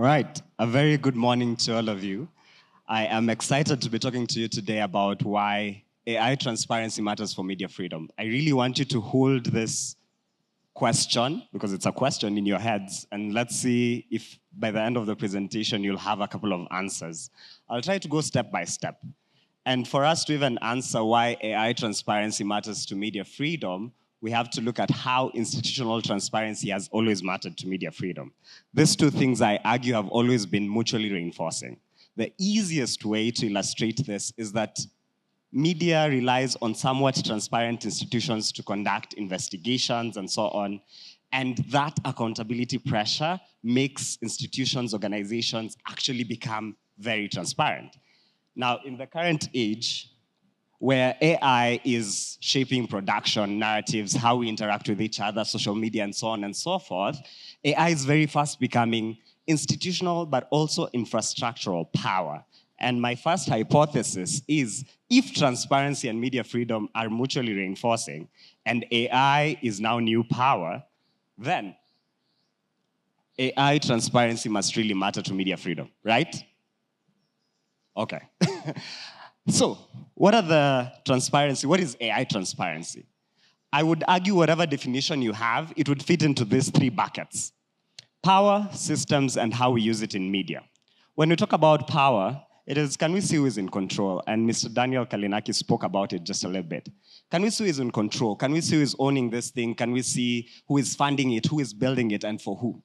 right, a very good morning to all of you. I am excited to be talking to you today about why AI transparency matters for media freedom. I really want you to hold this question, because it's a question in your heads, and let's see if by the end of the presentation you'll have a couple of answers. I'll try to go step by step. And for us to even answer why AI transparency matters to media freedom, we have to look at how institutional transparency has always mattered to media freedom. These two things, I argue, have always been mutually reinforcing. The easiest way to illustrate this is that media relies on somewhat transparent institutions to conduct investigations and so on. And that accountability pressure makes institutions, organizations actually become very transparent. Now, in the current age, where AI is shaping production, narratives, how we interact with each other, social media, and so on and so forth, AI is very fast becoming institutional, but also infrastructural power. And my first hypothesis is, if transparency and media freedom are mutually reinforcing, and AI is now new power, then AI transparency must really matter to media freedom, right? Okay. So, what is AI transparency? I would argue whatever definition you have, it would fit into these three buckets: power, systems, and how we use it in media. When we talk about power, it is, can we see who is in control? And Mr. Daniel Kalinaki spoke about it just a little bit. Can we see who is in control? Can we see who is owning this thing? Can we see who is funding it, who is building it, and for who?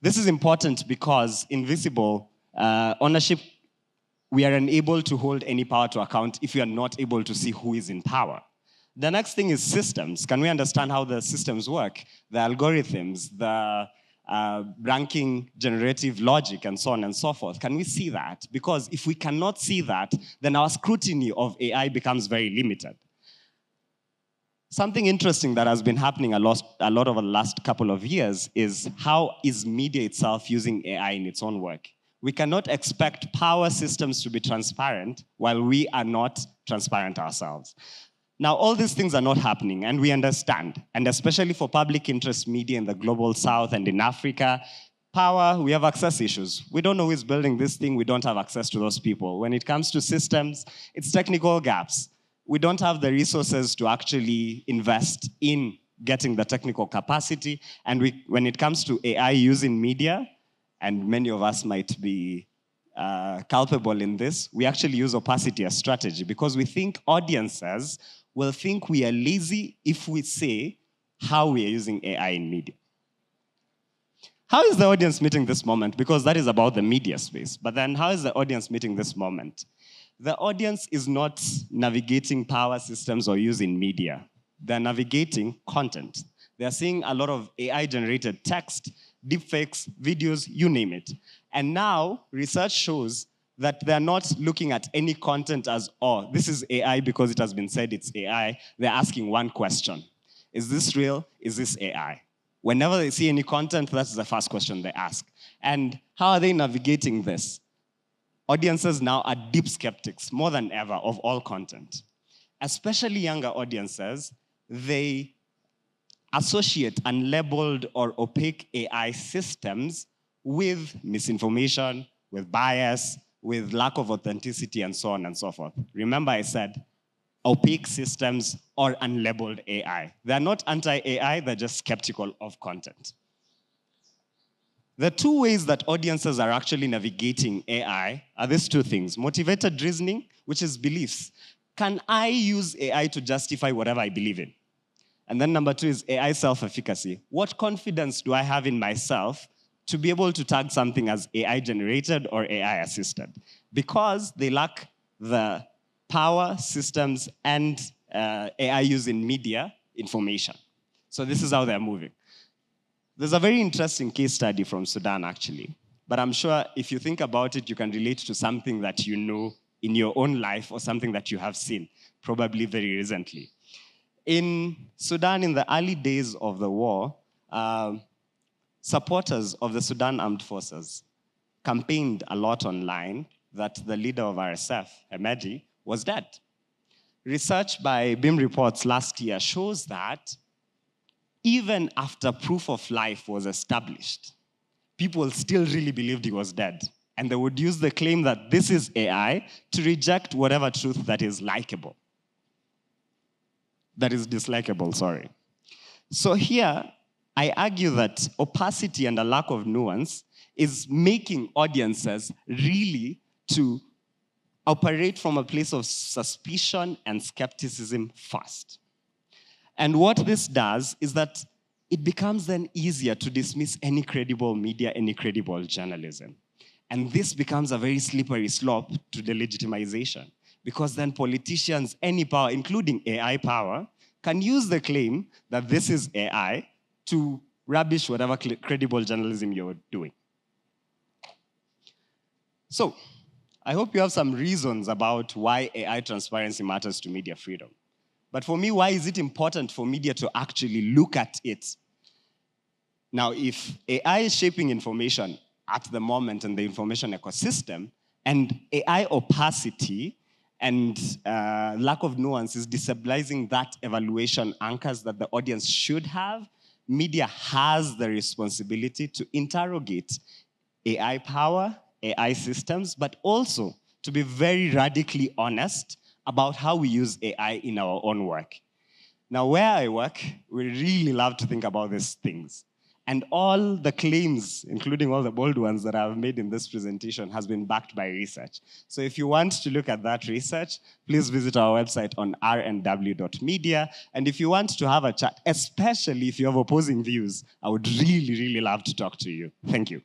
This is important because in visible ownership, we are unable to hold any power to account if we are not able to see who is in power. The next thing is systems. Can we understand how the systems work? The algorithms, the ranking generative logic, and so on and so forth. Can we see that? Because if we cannot see that, then our scrutiny of AI becomes very limited. Something interesting that has been happening a lot over the last couple of years is how is media itself using AI in its own work. We cannot expect power systems to be transparent while we are not transparent ourselves. Now, all these things are not happening, and we understand. And especially for public interest media in the global south and in Africa, power, we have access issues. We don't know who is building this thing. We don't have access to those people. When it comes to systems, it's technical gaps. We don't have the resources to actually invest in getting the technical capacity. And when it comes to AI using media, and many of us might be culpable in this, we actually use opacity as strategy because we think audiences will think we are lazy if we say how we are using AI in media. How is the audience meeting this moment? Because that is about the media space. But then how is the audience meeting this moment? The audience is not navigating power systems or using media. They're navigating content. They're seeing a lot of AI-generated text, deepfakes, videos, you name it. And now research shows that they're not looking at any content as, oh, this is AI because it has been said it's AI. They're asking one question: is this real? Is this AI? Whenever they see any content, that's the first question they ask. And how are they navigating this? Audiences now are deep skeptics, more than ever, of all content. Especially younger audiences, they associate unlabeled or opaque AI systems with misinformation, with bias, with lack of authenticity, and so on and so forth. Remember I said opaque systems or unlabeled AI. They're not anti-AI, they're just skeptical of content. The two ways that audiences are actually navigating AI are these two things: motivated reasoning, which is beliefs. Can I use AI to justify whatever I believe in? And then number two is AI self-efficacy. What confidence do I have in myself to be able to tag something as AI-generated or AI-assisted? Because they lack the power, systems, and AI use in media information. So this is how they're moving. There's a very interesting case study from Sudan, actually. But I'm sure if you think about it, you can relate to something that you know in your own life or something that you have seen, probably very recently. In Sudan, in the early days of the war, supporters of the Sudan Armed Forces campaigned a lot online that the leader of RSF, Hemedi, was dead. Research by BIM Reports last year shows that even after proof of life was established, people still really believed he was dead. And they would use the claim that this is AI to reject whatever truth that is likable. That is dislikable, sorry. So here, I argue that opacity and a lack of nuance is making audiences really to operate from a place of suspicion and skepticism first. And what this does is that it becomes then easier to dismiss any credible media, any credible journalism. And this becomes a very slippery slope to delegitimization, because then politicians, any power, including AI power, can use the claim that this is AI to rubbish whatever credible journalism you're doing. So, I hope you have some reasons about why AI transparency matters to media freedom. But for me, why is it important for media to actually look at it? Now, if AI is shaping information at the moment in the information ecosystem, and AI opacity and lack of nuance is destabilizing that evaluation anchors that the audience should have, media has the responsibility to interrogate AI power, AI systems, but also to be very radically honest about how we use AI in our own work. Now, where I work, we really love to think about these things. And all the claims, including all the bold ones that I've made in this presentation, has been backed by research. So if you want to look at that research, please visit our website on rnw.media. And if you want to have a chat, especially if you have opposing views, I would really, really love to talk to you. Thank you.